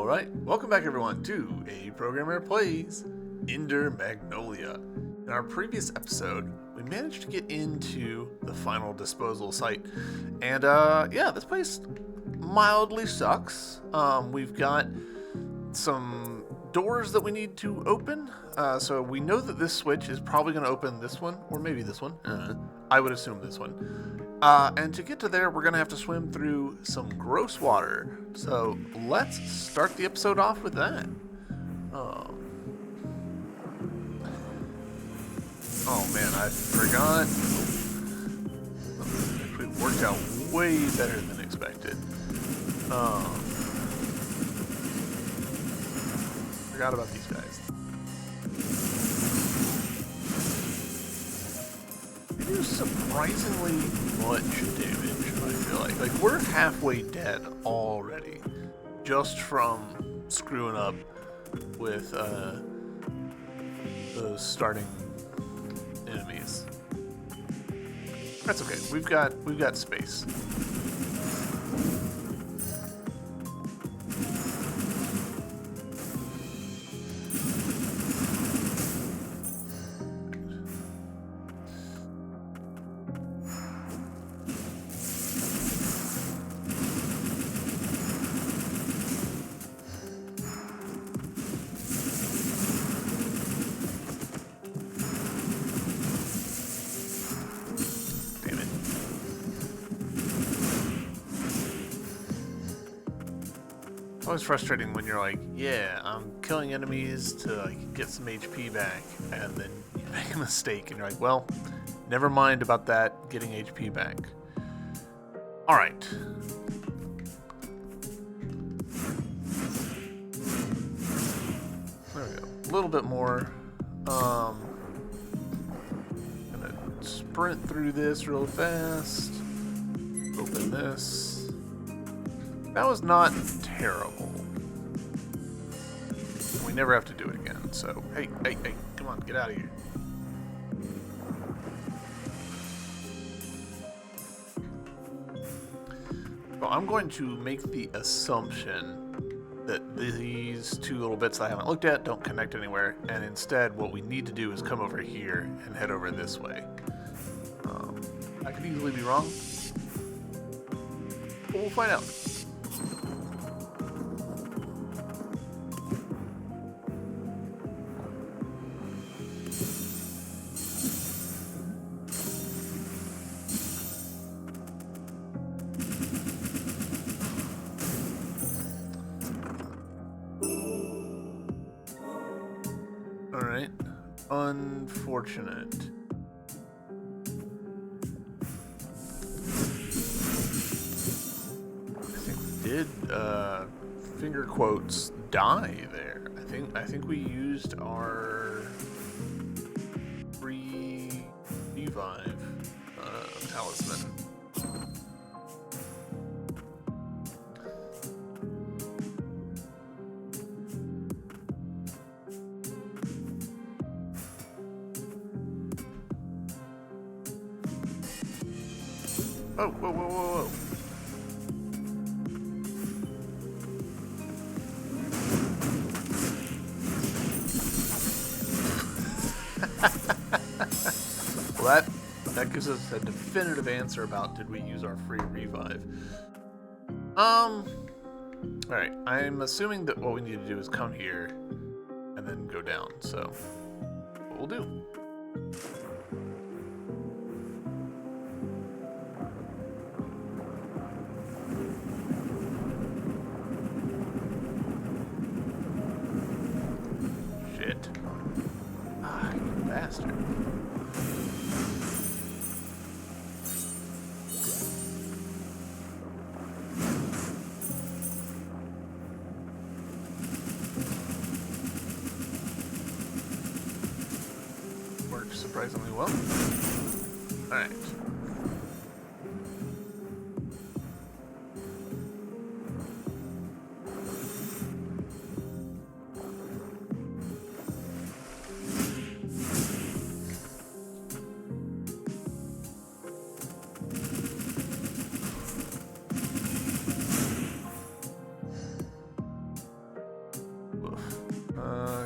Alright, welcome back everyone to A Programmer Plays Ender Magnolia. In our previous episode, we managed to get into the final disposal site. And yeah, this place mildly sucks. We've got some doors that we need to open. So we know that this switch is probably going to open this one, or maybe this one. I would assume this one. And to get to there, we're going to have to swim through some gross water. So let's start the episode off with that. Oh man, I forgot. It worked out way better than expected. Forgot about these guys. They do surprisingly much damage, I feel like. Like, we're halfway dead already. Just from screwing up with those starting enemies. That's okay. We've got space. It's always frustrating when you're like, yeah, I'm killing enemies to like get some HP back, and then you make a mistake and you're like, well, never mind about that getting HP back. Alright. There we go. A little bit more. Gonna sprint through this real fast. Open this. That was not terrible. We never have to do it again, so hey, come on, get out of here. So I'm going to make the assumption that these two little bits I haven't looked at don't connect anywhere, and instead what we need to do is come over here and head over this way. I could easily be wrong, but we'll find out. Alright, unfortunate. I think we did, finger quotes, die there. I think we used our free revive, talisman. Oh, whoa. Well, that gives us a definitive answer about did we use our free revive. Alright, I'm assuming that what we need to do is come here and then go down, so what we'll do. Bastard. Works surprisingly well. Alright.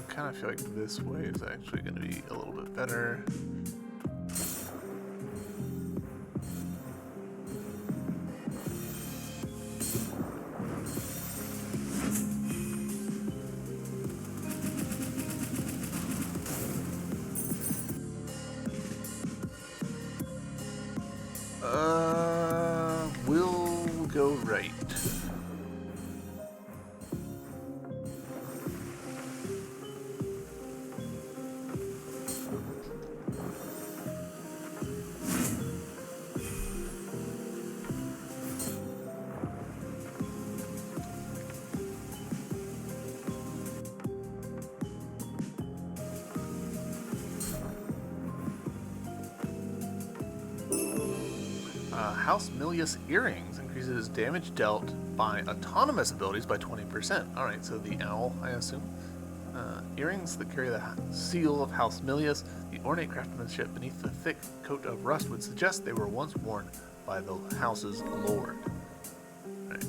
Kind of feel like this way is actually going to be a little bit better. We'll go right. House Milius earrings increases damage dealt by autonomous abilities by 20%. Alright, so the owl, I assume. Earrings that carry the seal of House Milius, the ornate craftsmanship beneath the thick coat of rust would suggest they were once worn by the house's lord. Right.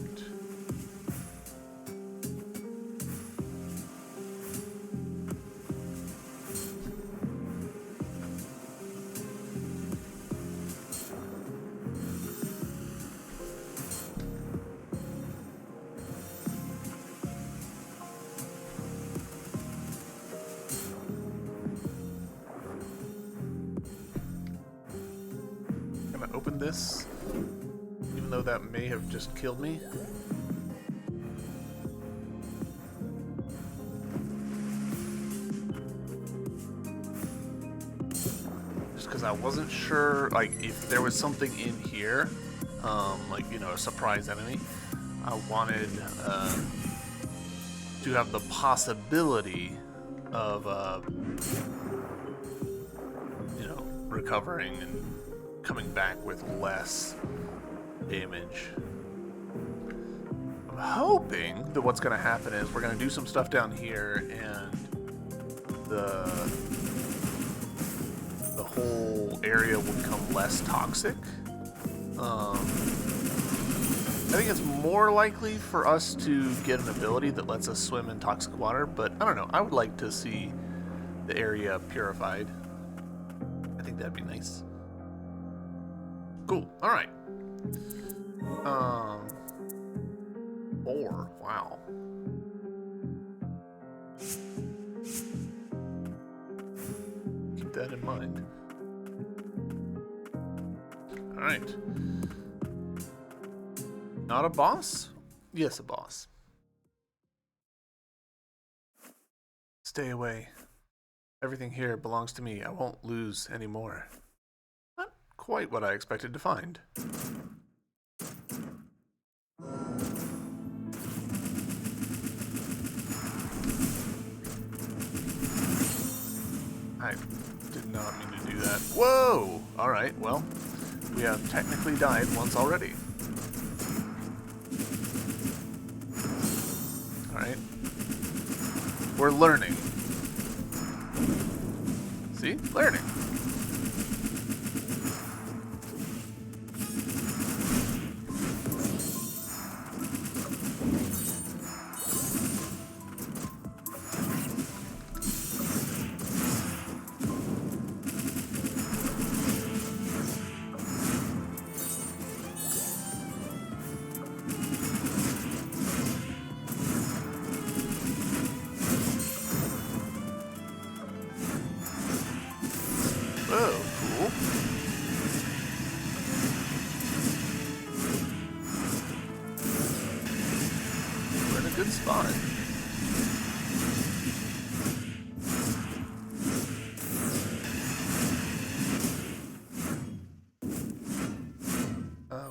Open this, even though that may have just killed me. Just because I wasn't sure, like, if there was something in here, like, you know, a surprise enemy. I wanted to have the possibility of, you know, recovering and coming back with less damage. I'm hoping that what's going to happen is we're going to do some stuff down here and the whole area will become less toxic. I think it's more likely for us to get an ability that lets us swim in toxic water, but I don't know. I would like to see the area purified. I think that'd be nice. Cool. All right. 4. Wow. Keep that in mind. All right. Not a boss? Yes, a boss. Stay away. Everything here belongs to me. I won't lose anymore. Quite what I expected to find. I did not mean to do that. Whoa! Alright, well, we have technically died once already. Alright. We're learning. See? Learning. Oh, cool. We're in a good spot.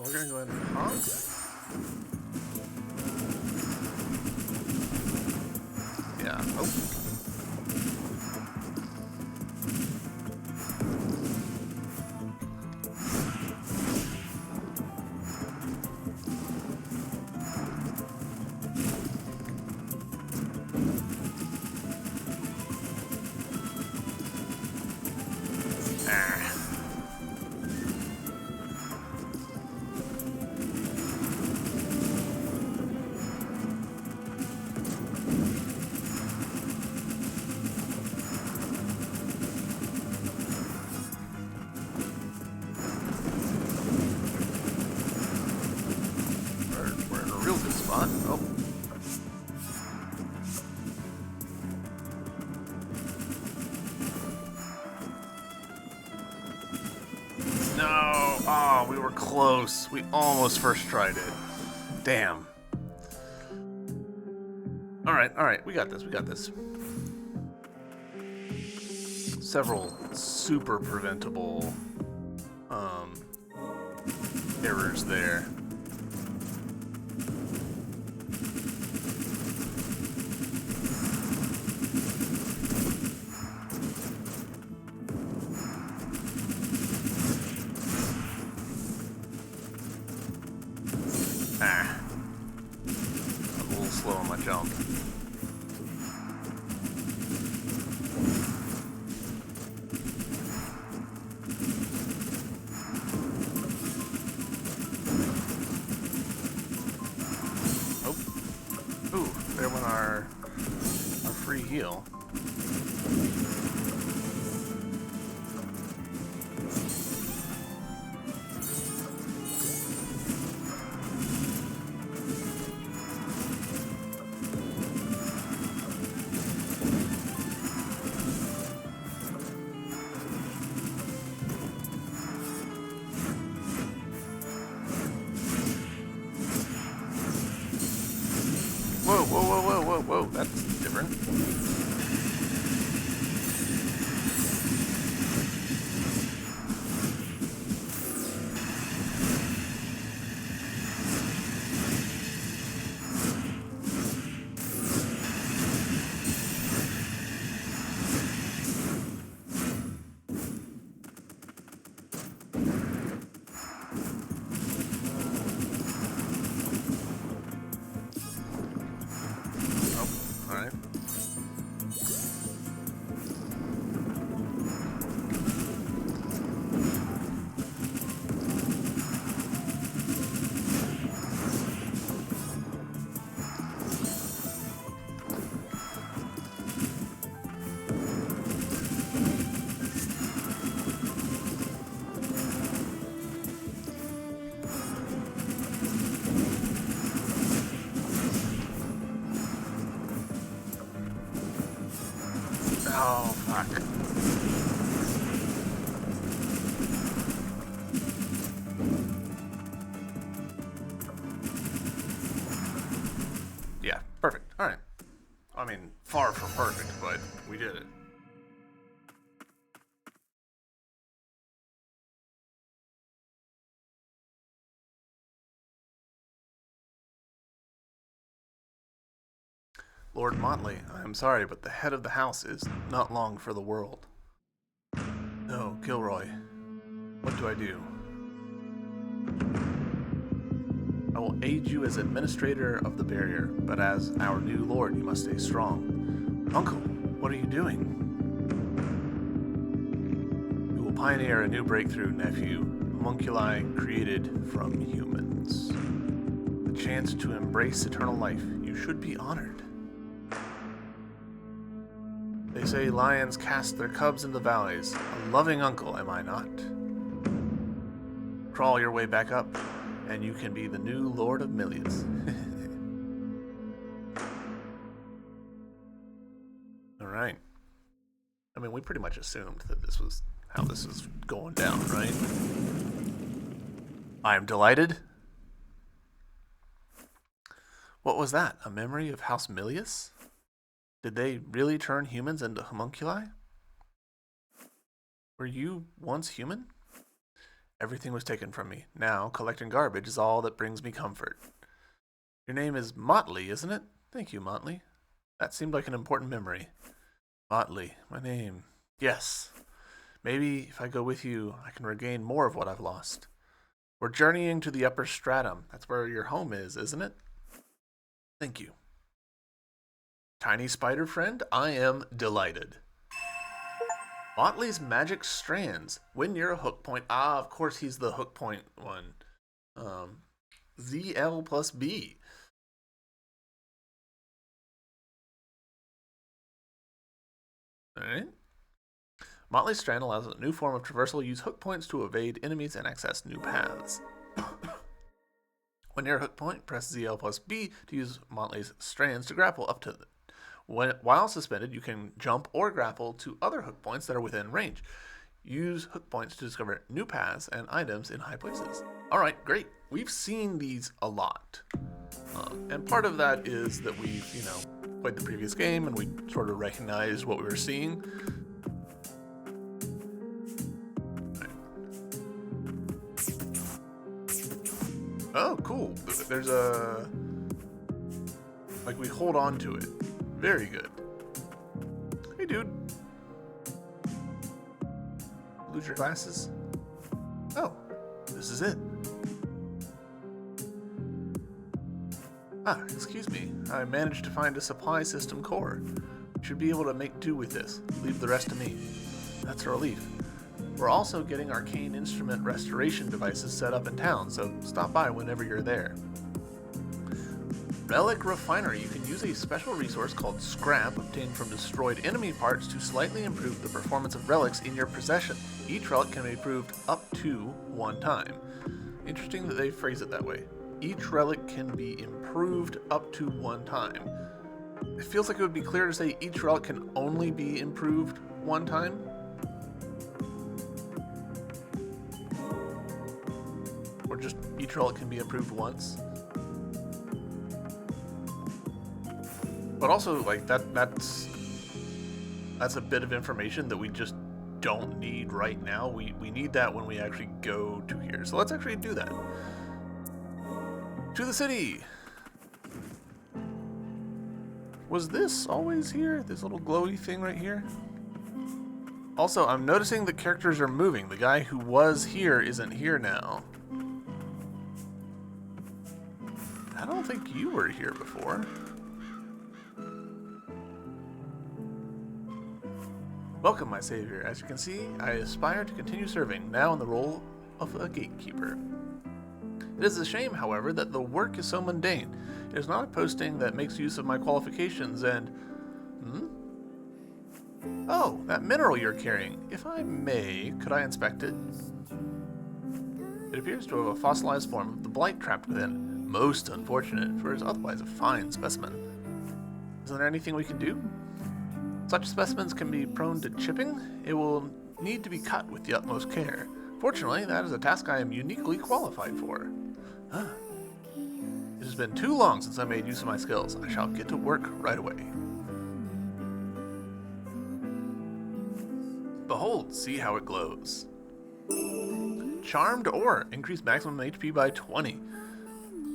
We're gonna go ahead and honk. Yeah. Oh. What? Oh. No! Oh, we were close. We almost first tried it. Damn. Alright, we got this. Several super preventable errors there. Ah. I'm a little slow on my jump. Ooh, there went our free heal. Whoa, that's different. Alright. Oh, fuck. Yeah, perfect. Alright. I mean, far from perfect, but we did it. Lord Motley, I am sorry, but the head of the house is not long for the world. No, Gilroy. What do I do? I will aid you as administrator of the barrier, but as our new lord, you must stay strong. Uncle, what are you doing? We will pioneer a new breakthrough, nephew. Homunculi created from humans. The chance to embrace eternal life. You should be honored. They say lions cast their cubs in the valleys. A loving uncle, am I not? Crawl your way back up, and you can be the new Lord of Millions. Alright. I mean, we pretty much assumed that this was how this was going down, right? I am delighted. What was that? A memory of House Milius? Did they really turn humans into homunculi? Were you once human? Everything was taken from me. Now, collecting garbage is all that brings me comfort. Your name is Motley, isn't it? Thank you, Motley. That seemed like an important memory. Motley, my name. Yes. Maybe if I go with you, I can regain more of what I've lost. We're journeying to the upper stratum. That's where your home is, isn't it? Thank you. Tiny spider friend, I am delighted. Motley's magic strands. When you're a hook point. Ah, of course he's the hook point one. ZL plus B. Alright. Motley's strand allows a new form of traversal. Use hook points to evade enemies and access new paths. When near a hook point, press ZL plus B to use Motley's strands to grapple up to them. While suspended, you can jump or grapple to other hook points that are within range. Use hook points to discover new paths and items in high places. Alright, great. We've seen these a lot. And part of that is that we've, played the previous game and we sort of recognized what we were seeing. Oh, cool. There's a... Like, we hold on to it. Very good. Hey, dude. Lose your glasses? Oh, this is it. Ah, excuse me. I managed to find a supply system core. We should be able to make do with this. Leave the rest to me. That's a relief. We're also getting arcane instrument restoration devices set up in town, so stop by whenever you're there. Relic Refinery. You can use a special resource called Scrap, obtained from destroyed enemy parts, to slightly improve the performance of relics in your possession. Each relic can be improved up to 1 time. Interesting that they phrase it that way. Each relic can be improved up to 1 time. It feels like it would be clear to say each relic can only be improved 1 time. Or just each relic can be improved once. But also, like, that's a bit of information that we just don't need right now. We need that when we actually go to here. So let's actually do that. To the city! Was this always here? This little glowy thing right here? Also, I'm noticing the characters are moving. The guy who was here isn't here now. I don't think you were here before. Welcome, my savior. As you can see, I aspire to continue serving, now in the role of a gatekeeper. It is a shame, however, that the work is so mundane. It is not a posting that makes use of my qualifications and... Oh, that mineral you're carrying. If I may, could I inspect it? It appears to have a fossilized form of the blight trapped within. Most unfortunate, for it is otherwise a fine specimen. Isn't there anything we can do? Such specimens can be prone to chipping. It will need to be cut with the utmost care. Fortunately, that is a task I am uniquely qualified for. It has been too long since I made use of my skills. I shall get to work right away. Behold, see how it glows. Charmed ore. Increased maximum HP by 20.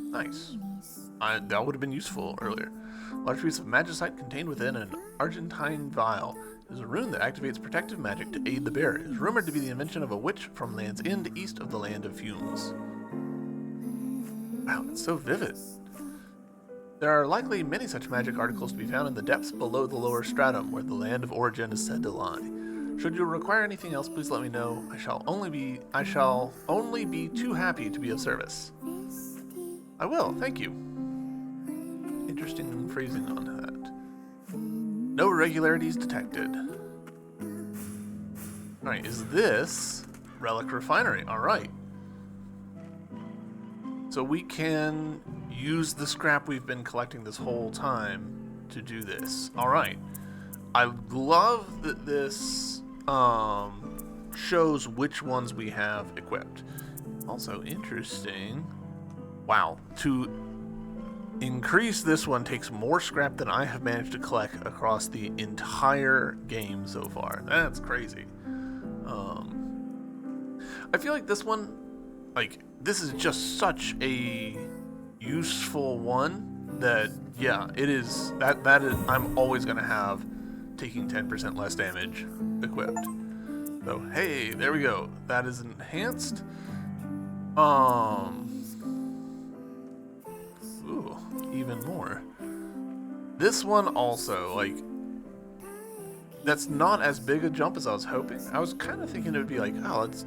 Nice. That would have been useful earlier. Large piece of magicite contained within an Argentine vial. It is a rune that activates protective magic to aid the bearer. It is rumored to be the invention of a witch from Land's End, east of the Land of Fumes. Wow, it's so vivid. There are likely many such magic articles to be found in the depths below the lower stratum, where the land of origin is said to lie. Should you require anything else, please let me know. I shall only be too happy to be of service. I will, thank you. Interesting phrasing on that. No irregularities detected. Alright, is this Relic Refinery? Alright. So we can use the scrap we've been collecting this whole time to do this. Alright. I love that this shows which ones we have equipped. Also interesting. Wow. To increase this one takes more scrap than I have managed to collect across the entire game so far. That's crazy. I feel like this one, this is just such a useful one that, yeah, it is, that is, I'm always going to have taking 10% less damage equipped. So, hey, there we go. That is enhanced. Ooh, even more. This one also, that's not as big a jump as I was hoping. I was kind of thinking it would be it's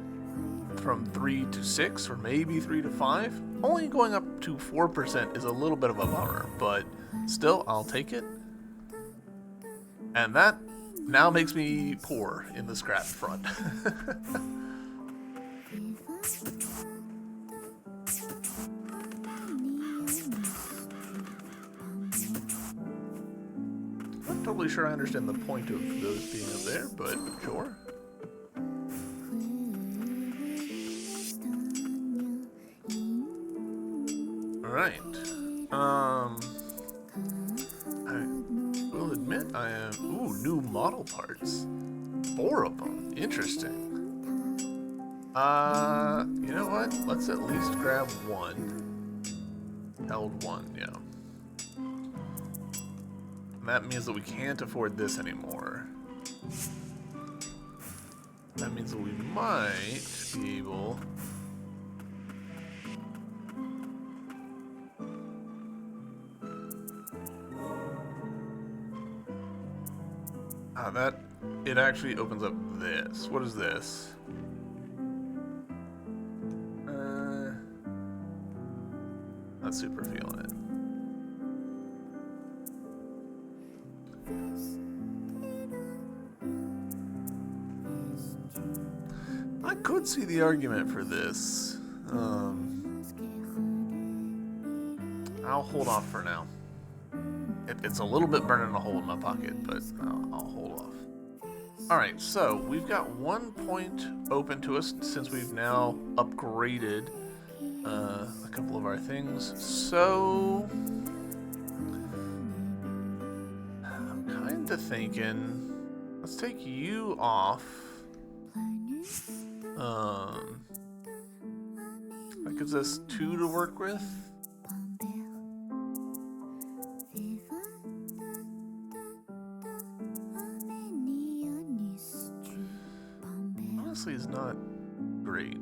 from 3 to 6 or maybe 3 to 5. Only going up to 4% is a little bit of a bummer, but still, I'll take it. And that now makes me poor in the scrap front. totally sure I understand the point of those being up there, but sure. Alright. I will admit I am... Ooh, new model parts. 4 of them. Interesting. You know what? Let's at least grab one. Held one, yeah. And that means that we can't afford this anymore. That means that we might be able... it actually opens up this. What is this? Not super feeling it. I could see the argument for this. I'll hold off for now. It's a little bit burning a hole in my pocket, but I'll hold off. Alright, so we've got 1 point open to us since we've now upgraded a couple of our things. So I'm kind of thinking, let's take you off. That gives us 2 to work with. Honestly, is not great.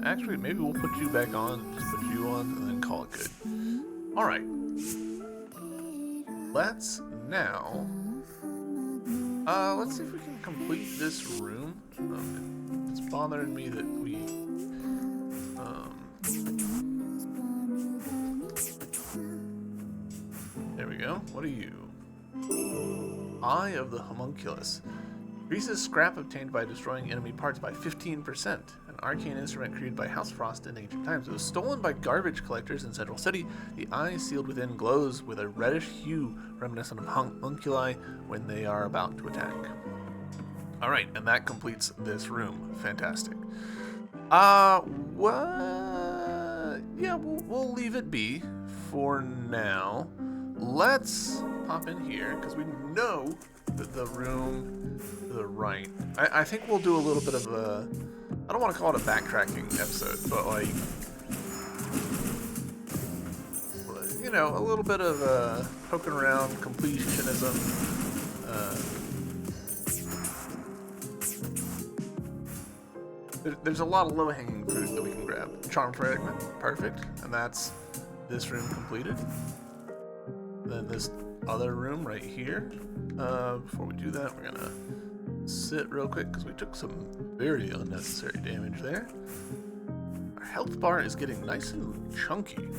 Actually, maybe we'll put you back on, just put you on, and then call it good. Alright. Let's now... let's see if we can complete this room. It's bothering me that we... There we go. What are you? Eye of the Homunculus. Increases scrap obtained by destroying enemy parts by 15%. An arcane instrument created by House Frost in ancient times. It was stolen by garbage collectors in Central City. The eye sealed within glows with a reddish hue reminiscent of homunculi when they are about to attack. Alright, and that completes this room. Fantastic. What? Yeah, we'll leave it be for now. Let's pop in here, because we know that the room to the right... I think we'll do a little bit of a... I don't want to call it a backtracking episode, but like... You know, a little bit of poking around, completionism. There's a lot of low-hanging fruit that we can grab. Charm Fragment, perfect. And that's this room completed. Then this other room right here. Before we do that, we're gonna sit real quick because we took some very unnecessary damage there. Our health bar is getting nice and chunky.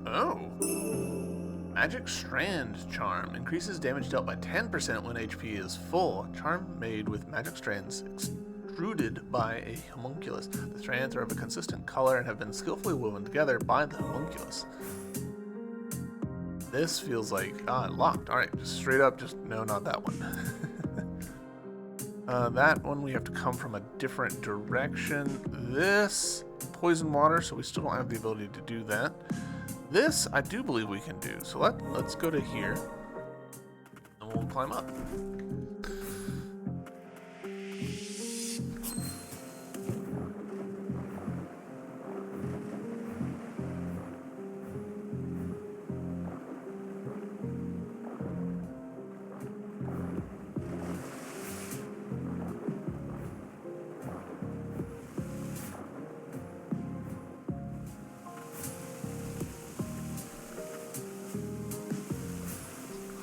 Oh. Magic Strand Charm. Increases damage dealt by 10% when HP is full. Charm made with magic strands extruded by a homunculus. The strands are of a consistent color and have been skillfully woven together by the homunculus. This feels like... locked. Alright, just straight up, just... No, not that one. That one we have to come from a different direction. This... Poison water, so we still don't have the ability to do that. This, I do believe we can do. So let's go to here. And we'll climb up.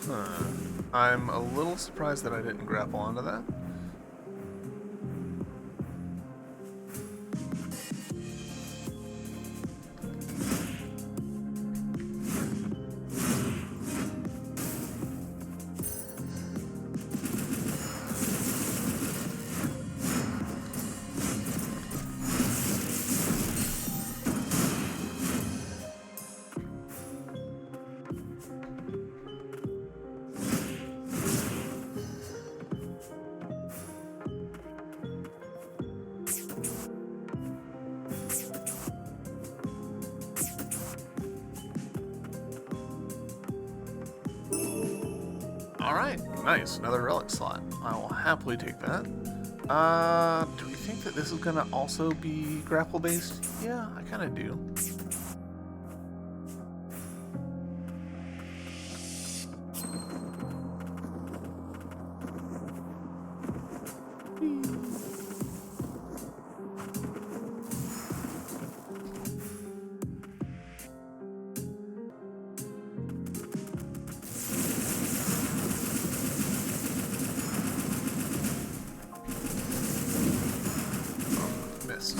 Huh. I'm a little surprised that I didn't grapple onto that. Alright, nice. Another relic slot. I will happily take that. Do we think that this is gonna also be grapple based? Yeah, I kinda do. Missed.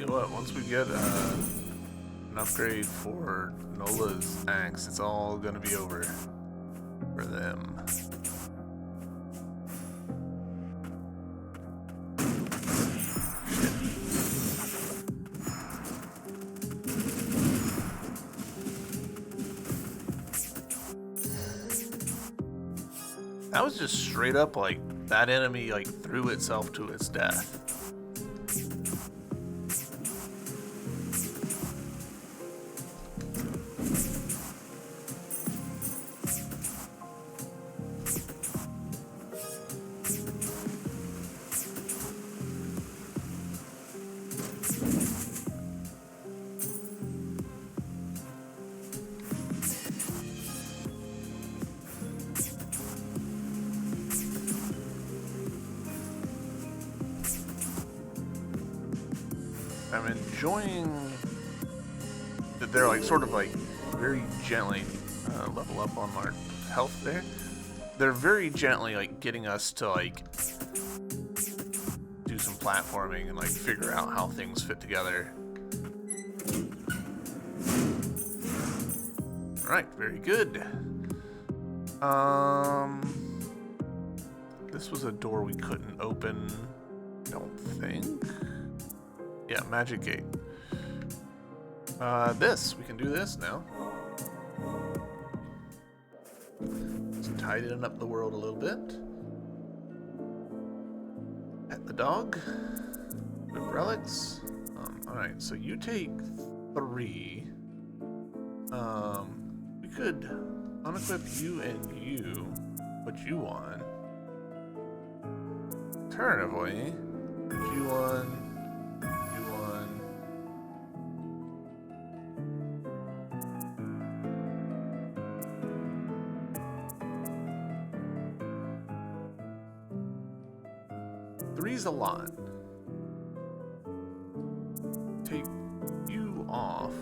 What, once we get an upgrade for Nola's axe, it's all gonna be over for them. That was just straight up like that enemy like threw itself to its death. I'm enjoying that they're like sort of like very gently level up on our health there. They're very gently like getting us to like do some platforming and like figure out how things fit together. Alright, very good. This was a door we couldn't open, I don't think. Yeah, magic gate. We can do this now. Let's tidying up the world a little bit. Pet the dog. Good relics. Alright, so you take 3. We could unequip you and you. Put you on. Alternatively, put you on. Three's a lot. Take you off.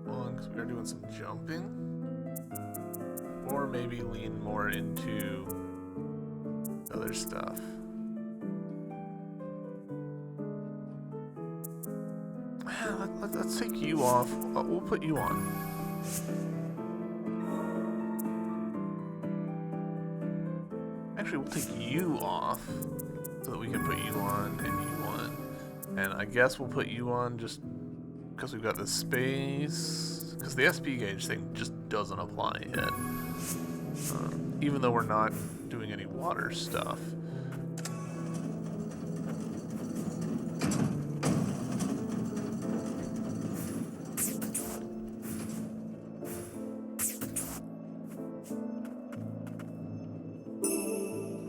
On, because we are doing some jumping. Or maybe lean more into other stuff. Let's take you off. We'll put you on. Actually, we'll take you off so that we can put you on and you on. And I guess we'll put you on just because we've got this space. Because the SP gauge thing just doesn't apply yet. Even though we're not doing any water stuff.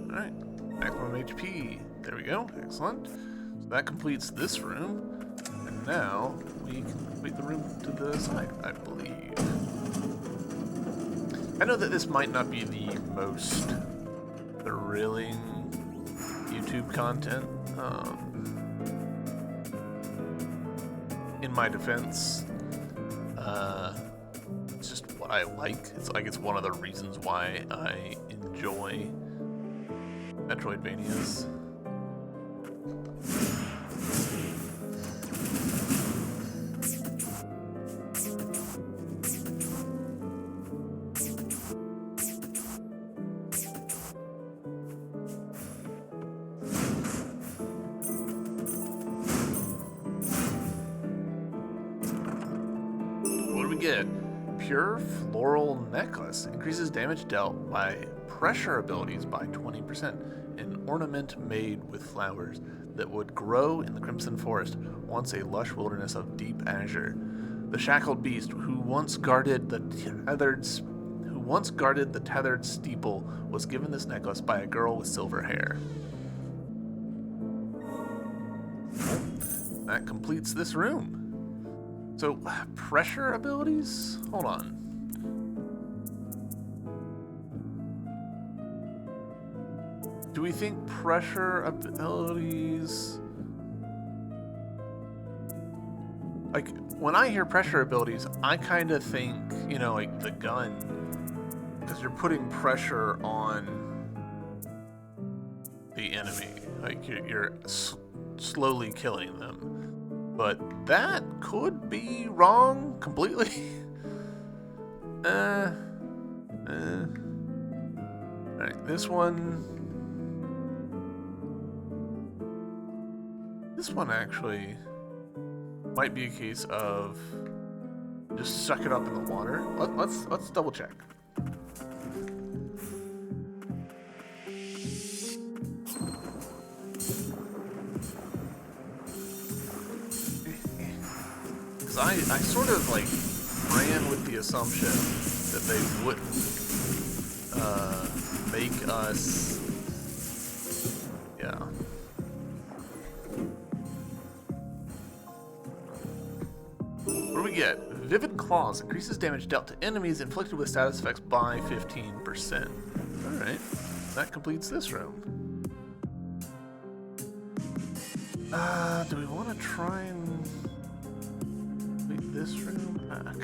Alright, maximum HP. There we go, excellent. So that completes this room. And now we can complete the room to the side, I believe. I know that this might not be the most thrilling YouTube content. In my defense, it's just what I like. It's one of the reasons why I enjoy Metroidvanias. Get Pure Floral Necklace increases damage dealt by pressure abilities by 20%. An ornament made with flowers that would grow in the Crimson Forest, once a lush wilderness of deep azure. The shackled beast who once guarded the tethered steeple was given this necklace by a girl with silver hair. That completes this room. So, pressure abilities? Hold on. Do we think pressure abilities... Like, when I hear pressure abilities, I kind of think, you know, like the gun. Because you're putting pressure on the enemy. Like, you're slowly killing them. But that could be wrong completely. Alright, this one actually might be a case of just suck it up in the water. Let's double check. I sort of like ran with the assumption that they wouldn't make us, yeah. What do we get? Vivid Claws increases damage dealt to enemies inflicted with status effects by 15%. Alright, that completes this room. Do we want to try and... this room? I'm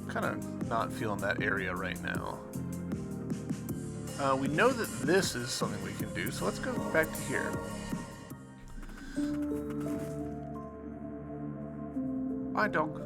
kind of not feeling that area right now. We know that this is something we can do, so let's go back to here. Bye, dog.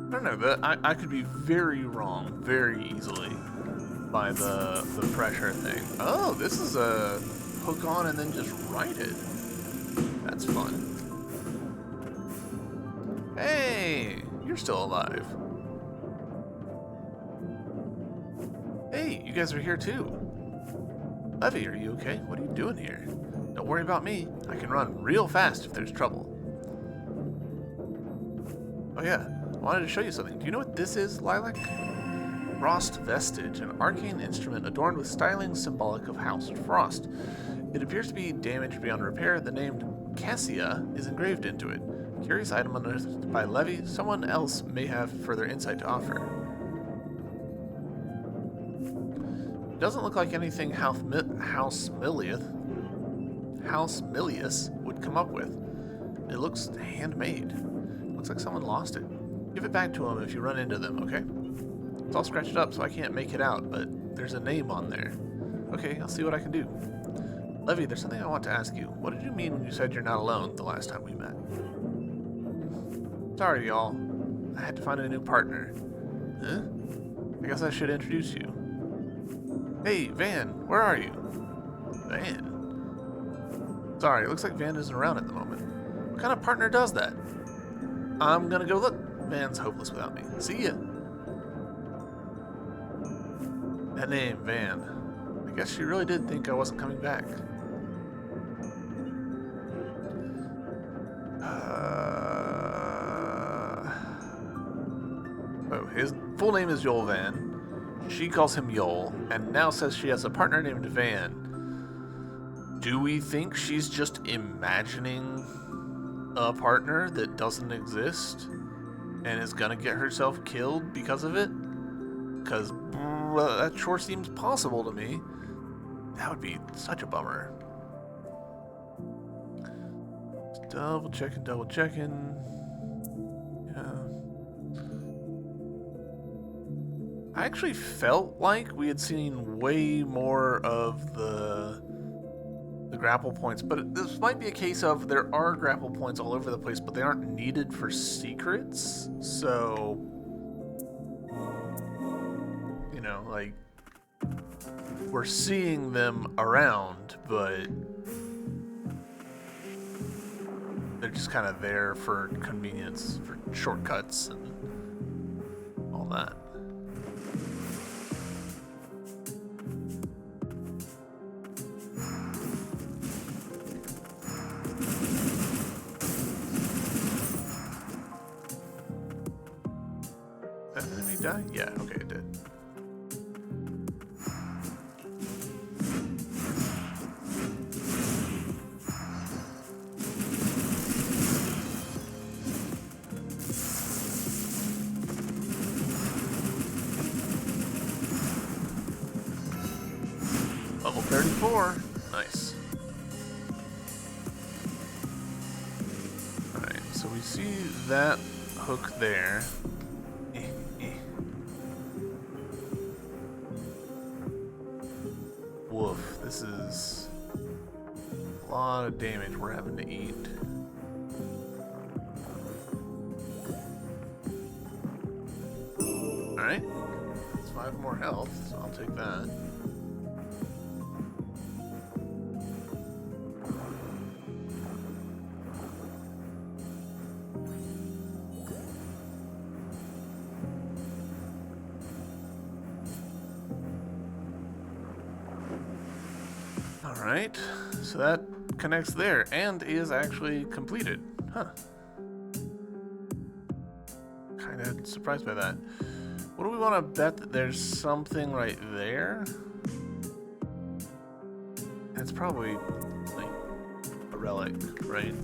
I don't know, I could be very wrong very easily by the pressure thing. Oh, this is a hook on and then just ride it. That's fun. Hey, you're still alive. Hey, you guys are here too. Levy, are you okay? What are you doing here? Don't worry about me. I can run real fast if there's trouble. Oh yeah. I wanted to show you something. Do you know what this is, Lilac? Frost Vestige, an arcane instrument adorned with styling symbolic of House Frost. It appears to be damaged beyond repair. The name Cassia is engraved into it. Curious item unearthed by Levy. Someone else may have further insight to offer. It doesn't look like anything House Milius would come up with. It looks handmade. Looks like someone lost it. Give it back to them if you run into them, okay? It's all scratched up, so I can't make it out, but there's a name on there. Okay, I'll see what I can do. Levy, there's something I want to ask you. What did you mean when you said you're not alone the last time we met? Sorry, y'all. I had to find a new partner. Huh? I guess I should introduce you. Hey, Van, where are you? Van? Sorry, it looks like Van isn't around at the moment. What kind of partner does that? I'm gonna go look. Van's hopeless without me. See ya. That name, Van. I guess she really did think I wasn't coming back. Oh, his full name is Joel Van. She calls him Joel, and now says she has a partner named Van. Do we think she's just imagining a partner that doesn't exist and is gonna get herself killed because of it? Because that sure seems possible to me. That would be such a bummer. Just double checking. Yeah. I actually felt like we had seen way more of the grapple points, but this might be a case of there are grapple points all over the place, but they aren't needed for secrets. So, you know, like, we're seeing them around, but they're just kind of there for convenience, for shortcuts and all that. Did the enemy die? Yeah, okay, it did. Level 34. Nice. Alright, so we see that hook there. Woof, this is a lot of damage we're having to eat. Alright, that's 5 more health, so I'll take that. Alright, so that connects there and is actually completed. Huh. Kind of surprised by that. What do we want to bet that there's something right there? It's probably like a relic, right?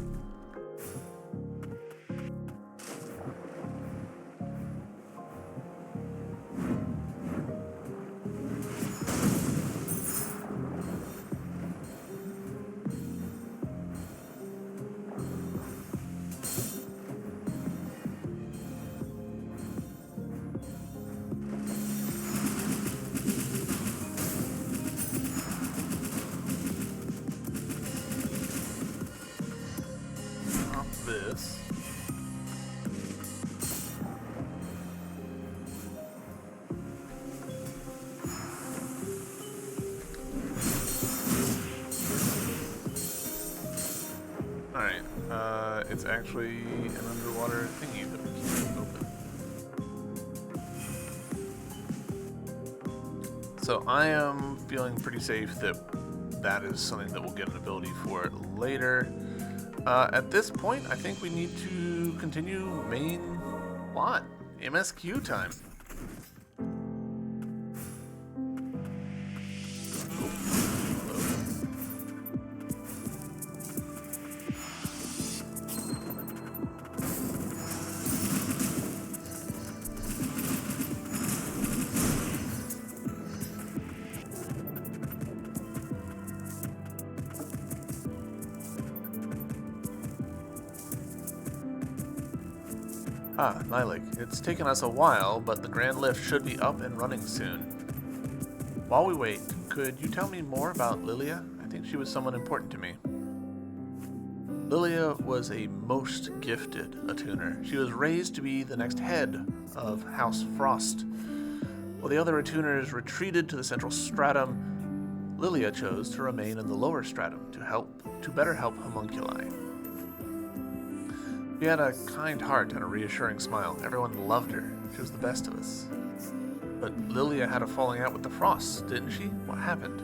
This. Alright, it's actually an underwater thingy that we can't open. So I am feeling pretty safe that that is something that we'll get an ability for later. At this point, I think we need to continue main plot. MSQ time. Ah, Lilac. It's taken us a while, but the Grand Lift should be up and running soon. While we wait, could you tell me more about Lilia? I think she was someone important to me. Lilia was a most gifted attuner. She was raised to be the next head of House Frost. While the other attuners retreated to the central stratum, Lilia chose to remain in the lower stratum to better help homunculi. She had a kind heart and a reassuring smile. Everyone loved her. She was the best of us. But Lilia had a falling out with the Frosts, didn't she? What happened?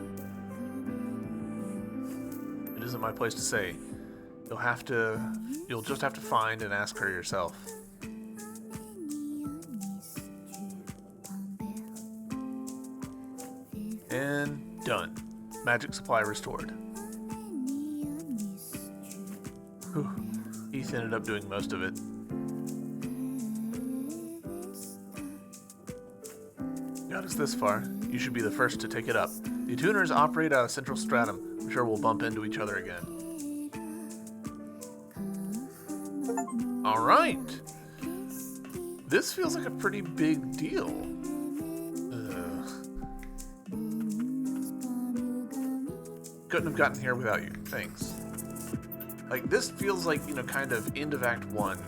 It isn't my place to say. You'll just have to find and ask her yourself. And done. Magic supply restored. Whew. Heath ended up doing most of it. Got us this far. You should be the first to take it up. The attuners operate out of Central Stratum. I'm sure we'll bump into each other again. Alright! This feels like a pretty big deal. Couldn't have gotten here without you. Thanks. Like, this feels like, kind of end of Act 1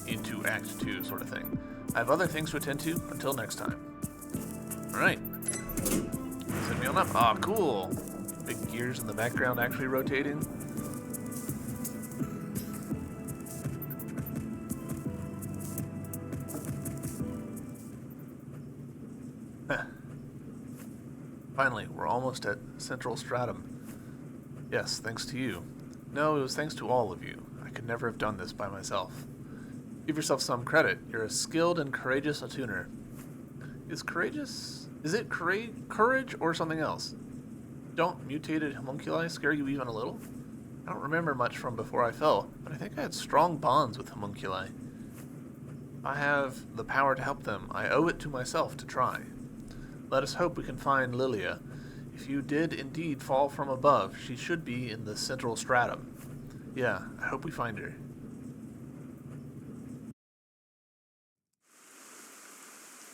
into Act 2 sort of thing. I have other things to attend to. Until next time. Alright. Send me on up. Ah, cool. Big gears in the background actually rotating. Finally, we're almost at Central Stratum. Yes, thanks to you. No, it was thanks to all of you. I could never have done this by myself. Give yourself some credit. You're a skilled and courageous attuner. Is it courage or something else? Don't mutated homunculi scare you even a little? I don't remember much from before I fell, but I think I had strong bonds with homunculi. I have the power to help them. I owe it to myself to try. Let us hope we can find Lilia. If you did indeed fall from above, she should be in the central stratum. Yeah, I hope we find her.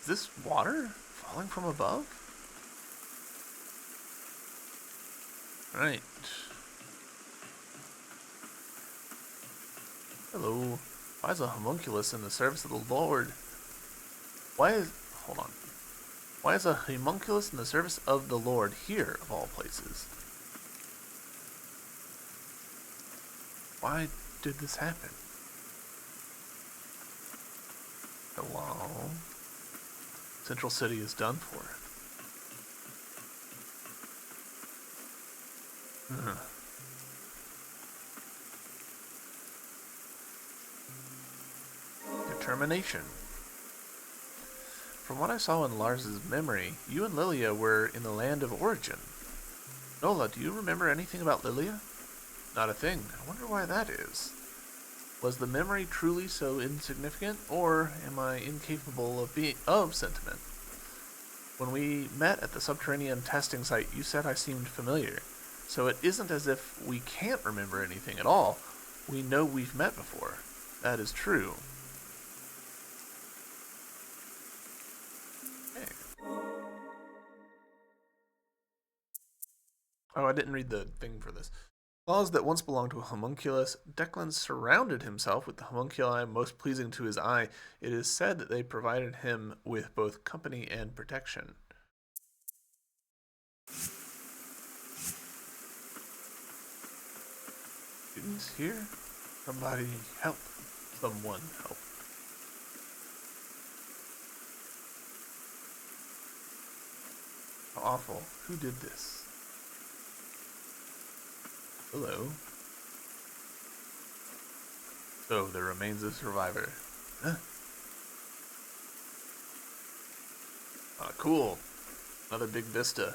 Is this water falling from above? Right. Hello. Why is a homunculus in the service of the Lord? Hold on. Why is a homunculus in the service of the Lord here, of all places? Why did this happen? Hello? Central City is done for. Determination. From what I saw in Lars's memory, you and Lilia were in the land of origin. Nola, do you remember anything about Lilia? Not a thing. I wonder why that is. Was the memory truly so insignificant, or am I incapable of sentiment? When we met at the subterranean testing site, you said I seemed familiar. So it isn't as if we can't remember anything at all. We know we've met before. That is true. Oh, I didn't read the thing for this. Laws that once belonged to a homunculus, Declan surrounded himself with the homunculi most pleasing to his eye. It is said that they provided him with both company and protection. Students here? Somebody help. Someone help. How awful. Who did this? Hello. So, there remains a survivor. Huh? Ah, cool. Another big vista.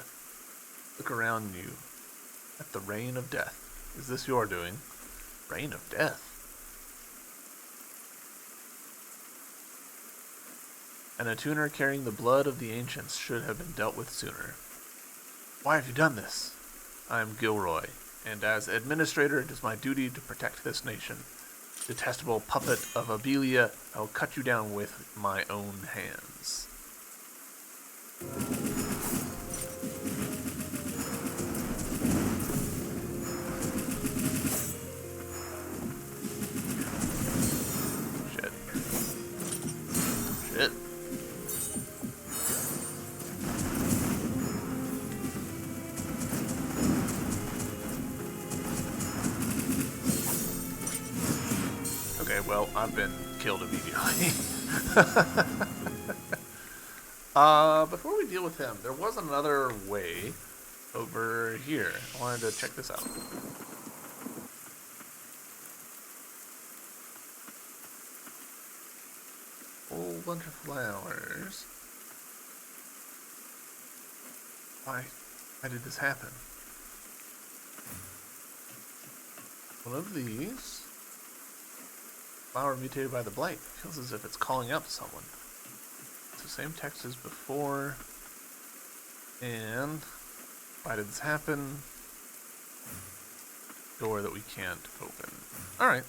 Look around you. At the Rain of Death. Is this your doing? Rain of Death? An attuner carrying the blood of the ancients should have been dealt with sooner. Why have you done this? I am Gilroy, and as administrator it is my duty to protect this nation. detestable puppet of Abelia, I will cut you down with my own hands. Shit. Shit. Okay, well, I've been killed immediately. Before we deal with him, there was another way over here. I wanted to check this out. Whole bunch of flowers. Why did this happen? One of these. Flower mutated by the blight. Feels as if it's calling out to someone. It's the same text as before. And why did this happen? Door that we can't open. Alright.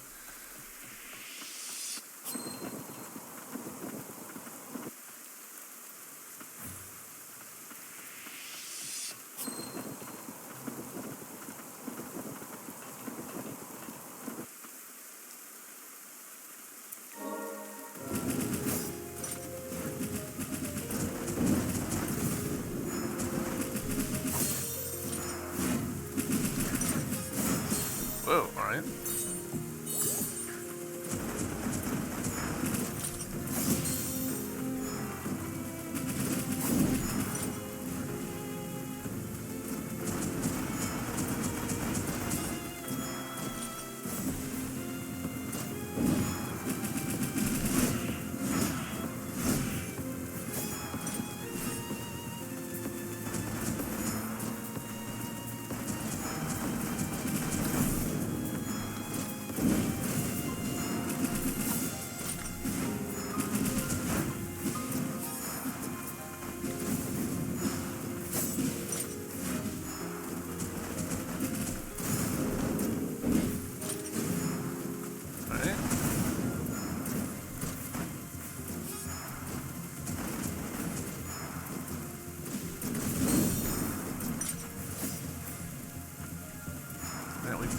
Whoa, alright.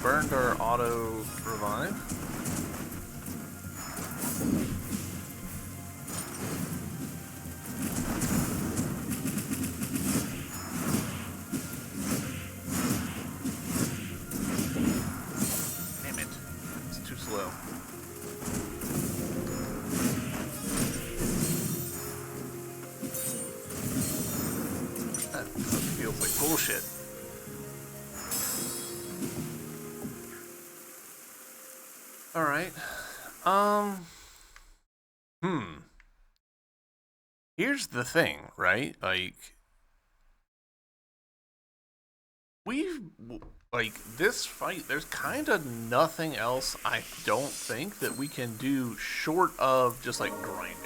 Burned our auto revive. Damn it. It's too slow. That feels like bullshit. Alright. Here's the thing, right? This fight, there's kind of nothing else I don't think that we can do short of just, grinding.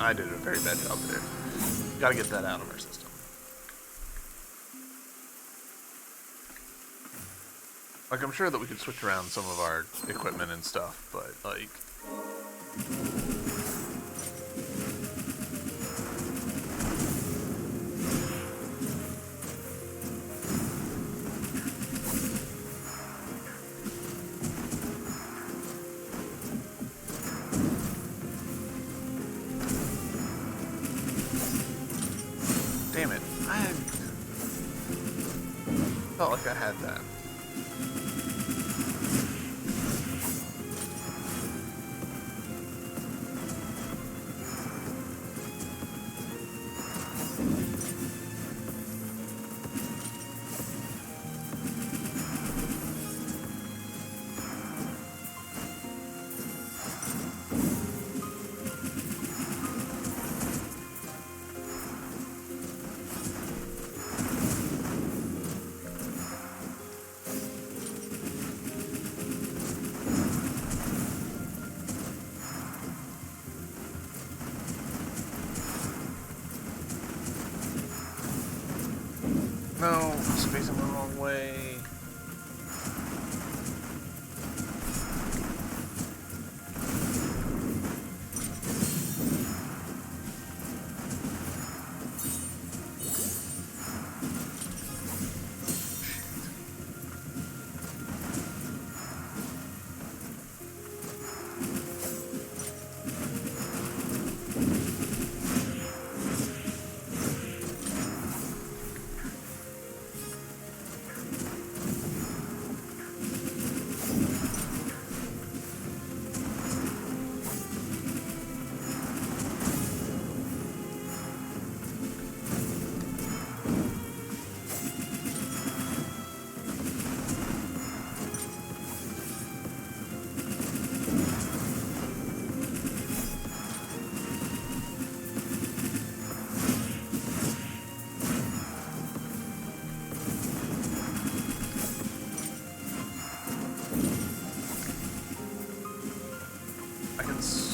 I did a very bad job there. Gotta get that out of our system. I'm sure that we could switch around some of our equipment and stuff, but, damn it. I felt like I had that.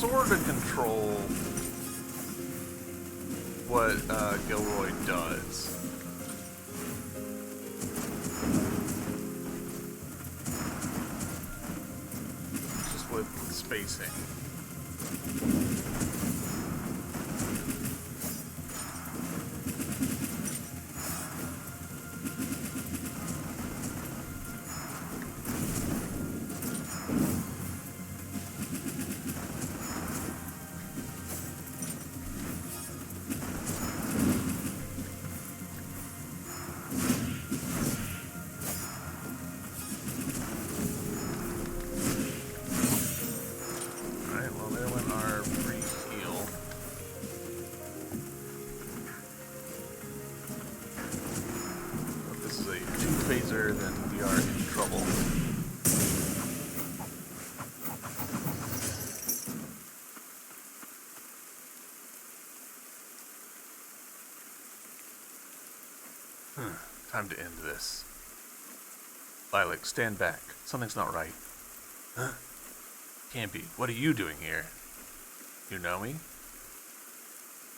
sort of control what Gilroy does. Just with spacing. Then we are in trouble. Time to end this. Lilac, stand back. Something's not right. Huh? Can't be. What are you doing here? You know me?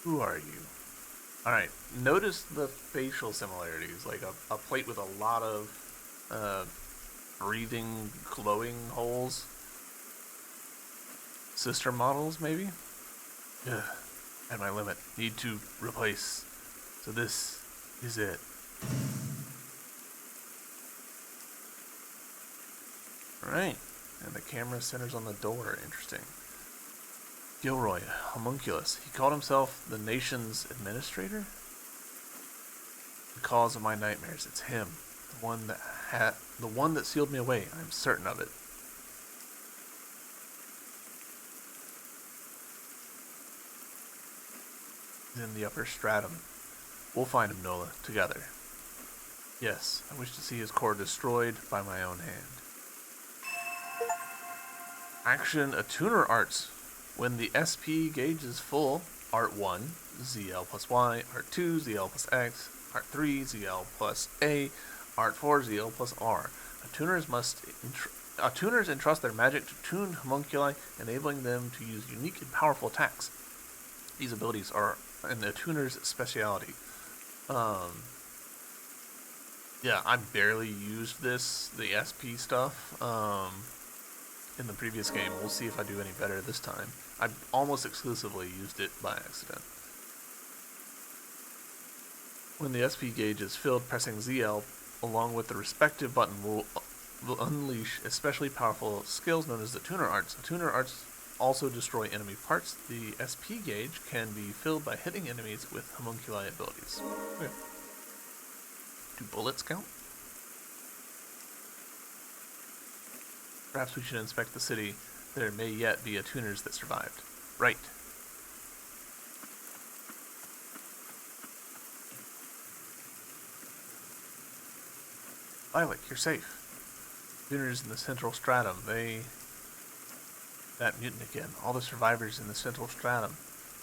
Who are you? Alright, notice the facial similarities, like a plate with a lot of breathing, glowing holes. Sister models, maybe? Ugh, at my limit. Need to replace. So this is it. Alright, and the camera centers on the door. Interesting. Gilroy, homunculus. He called himself the nation's administrator? The cause of my nightmares. It's him. The one that sealed me away. I'm certain of it. He's in the upper stratum. We'll find him, Nola, together. Yes, I wish to see his core destroyed by my own hand. Action Attuner Arts. When the SP gauge is full, Art 1, ZL plus Y, Art 2, ZL plus X, Art 3, ZL plus A, Art 4, ZL plus R. Attuners entrust their magic to tuned homunculi, enabling them to use unique and powerful attacks. These abilities are an attuner's speciality. Yeah, I barely used the SP stuff, in the previous game. We'll see if I do any better this time. I almost exclusively used it by accident. When the SP gauge is filled, pressing ZL along with the respective button will unleash especially powerful skills known as Attuner Arts. Attuner Arts also destroy enemy parts. The SP gauge can be filled by hitting enemies with homunculi abilities. Okay. Do bullets count? Perhaps we should inspect the city. There may yet be attuners that survived. Right. Lilac, you're safe. Attuners in the central stratum. That mutant again. All the survivors in the central stratum.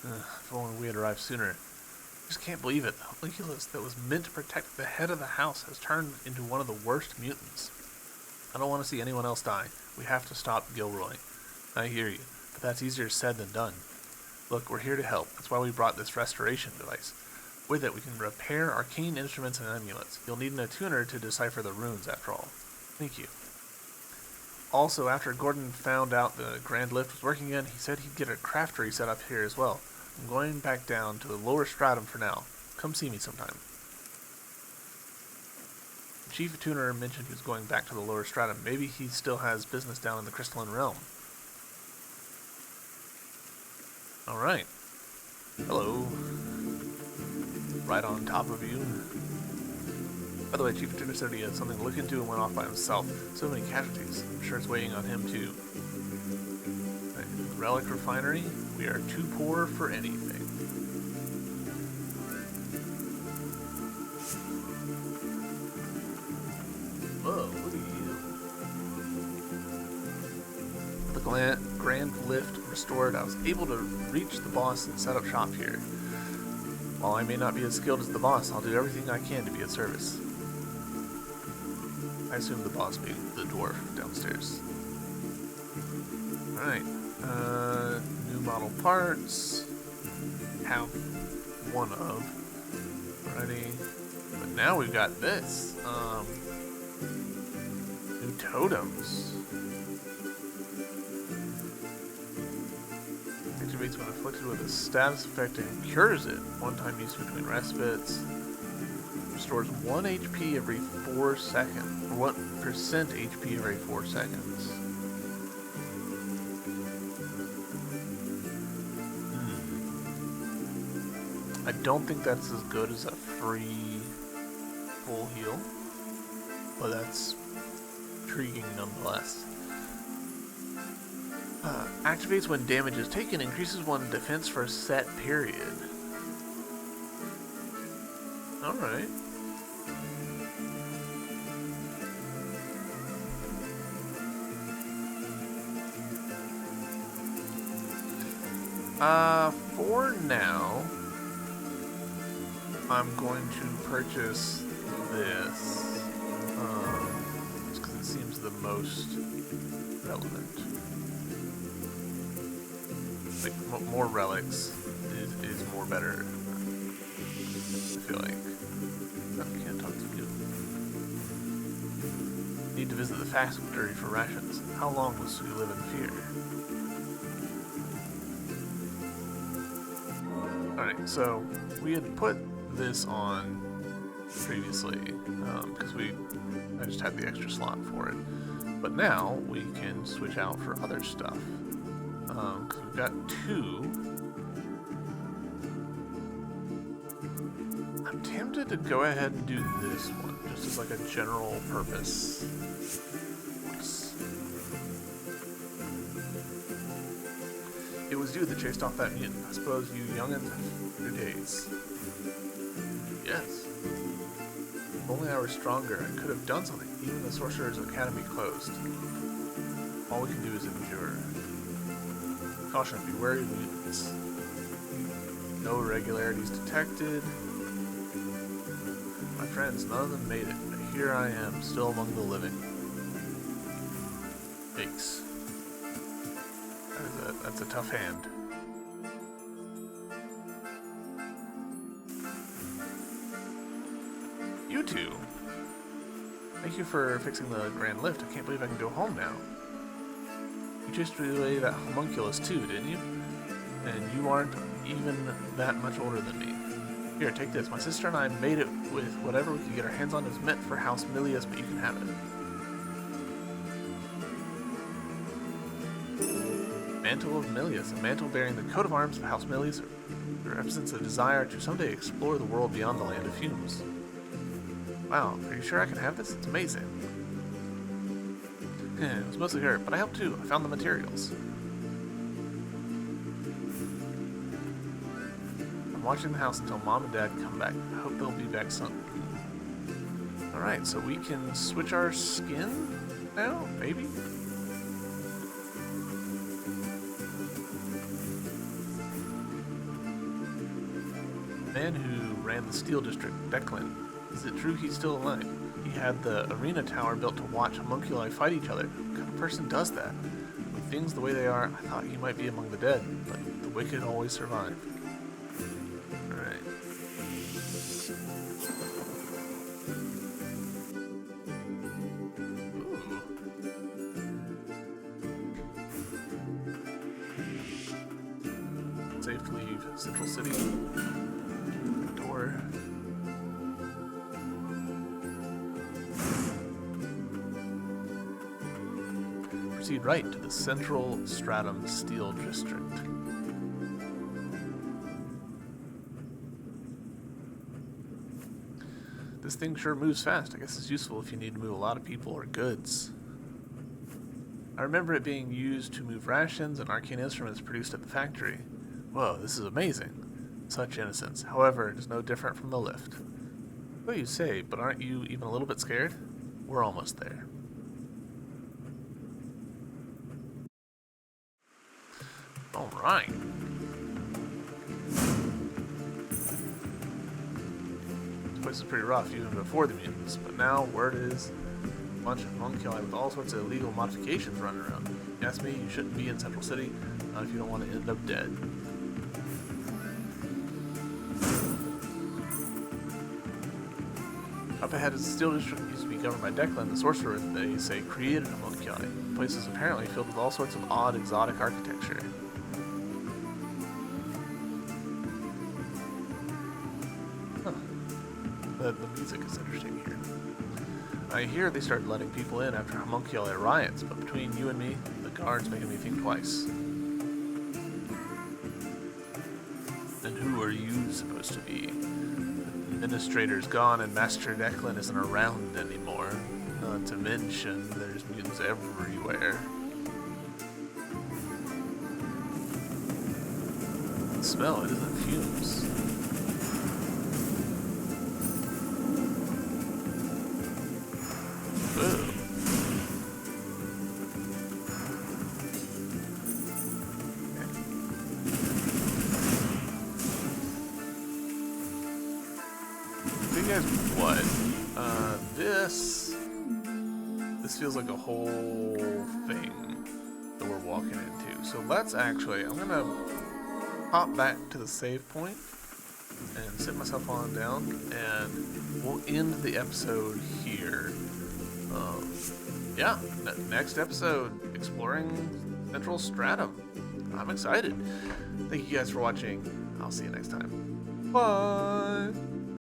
If only we had arrived sooner. I just can't believe it. The homunculus that was meant to protect the head of the house has turned into one of the worst mutants. I don't want to see anyone else die. We have to stop Gilroy. I hear you, but that's easier said than done. Look, we're here to help. That's why we brought this restoration device. With it, we can repair arcane instruments and amulets. You'll need an attuner to decipher the runes, after all. Thank you. Also, after Gordon found out the Grand Lift was working again, he said he'd get a craftery set up here as well. I'm going back down to the lower stratum for now. Come see me sometime. The Chief Attuner mentioned he was going back to the lower stratum. Maybe he still has business down in the crystalline realm. Alright. Hello. Right on top of you. By the way, Chief Attuner said he had something to look into and went off by himself. So many casualties. I'm sure it's weighing on him too. Right. Relic Refinery. We are too poor for anything. Whoa, look at you. The Grand Lift restored, I was able to reach the boss and set up shop here. While I may not be as skilled as the boss, I'll do everything I can to be of service. I assume the boss being the dwarf downstairs. Alright, new model parts. Have one of. Already. But now we've got this. New totems. Activates when afflicted with a status effect and cures it. One-time use between respites. Restores 1 HP every 4 seconds. Or 1% HP every 4 seconds. I don't think that's as good as a free full heal. But that's intriguing nonetheless. Activates when damage is taken, increases one defense for a set period. Alright. For now, I'm going to purchase this. Just because it seems the most relevant. Like, more relics is more better. I feel like. I can't talk to you. Need to visit the factory for rations. How long must we live in fear? Alright, so we had put this on previously because I just had the extra slot for it. But now we can switch out for other stuff. Because we've got 2. I'm tempted to go ahead and do this one, just as like a general purpose. Oops. It was you that chased off that mutant. I suppose you youngins have your days. Yes. If only I were stronger, I could have done something. Even the Sorcerer's Academy closed. All we can do is endure. Caution, be wary of mutants. No irregularities detected. My friends, none of them made it, but here I am, still among the living. Yikes. That's a tough hand. You two! Thank you for fixing the grand lift. I can't believe I can go home now. You chased away that homunculus too, didn't you? And you aren't even that much older than me. Here, take this. My sister and I made it with whatever we could get our hands on. Is meant for House Milius, but you can have it. Mantle of Milius, a mantle bearing the coat of arms of House Milius, represents a desire to someday explore the world beyond the land of fumes. Wow, are you sure I can have this? It's amazing. It was mostly her, but I helped too. I found the materials. I'm watching the house until Mom and Dad come back. I hope they'll be back soon. Alright, so we can switch our skin now? Maybe? The man who ran the Steel District, Declan. Is it true he's still alive? He had the arena tower built to watch homunculi fight each other. What kind of person does that? With things the way they are, I thought he might be among the dead, but the wicked always survive. Alright. Ooh. Safe to leave Central City. Door. Proceed right to the Central Stratum Steel District. This thing sure moves fast. I guess it's useful if you need to move a lot of people or goods. I remember it being used to move rations and arcane instruments produced at the factory. Whoa, this is amazing. Such innocence. However, it is no different from the lift. What you say, but aren't you even a little bit scared? We're almost there. Alright. This place is pretty rough even before the mutants, but now word is bunch of homunculi with all sorts of illegal modifications running around. You ask me, you shouldn't be in Central City if you don't want to end up dead. Up ahead is the Steel District used to be governed by Declan, the sorcerer they say created homunculi. The place is apparently filled with all sorts of odd, exotic architecture. Huh. The music is interesting here. I hear they started letting people in after homunculi riots, but between you and me, the guard's making me think twice. And who are you supposed to be? The administrator's gone and Master Declan isn't around anymore. Not to mention, there's mutants everywhere. The smell, it isn't fumes. Ooh. You guys what? This feels like a whole thing that we're walking into. So let's actually, I'm gonna hop back to the save point and sit myself on down, and we'll end the episode here. Yeah, next episode, exploring Central Stratum. I'm excited. Thank you guys for watching. I'll see you next time. Bye!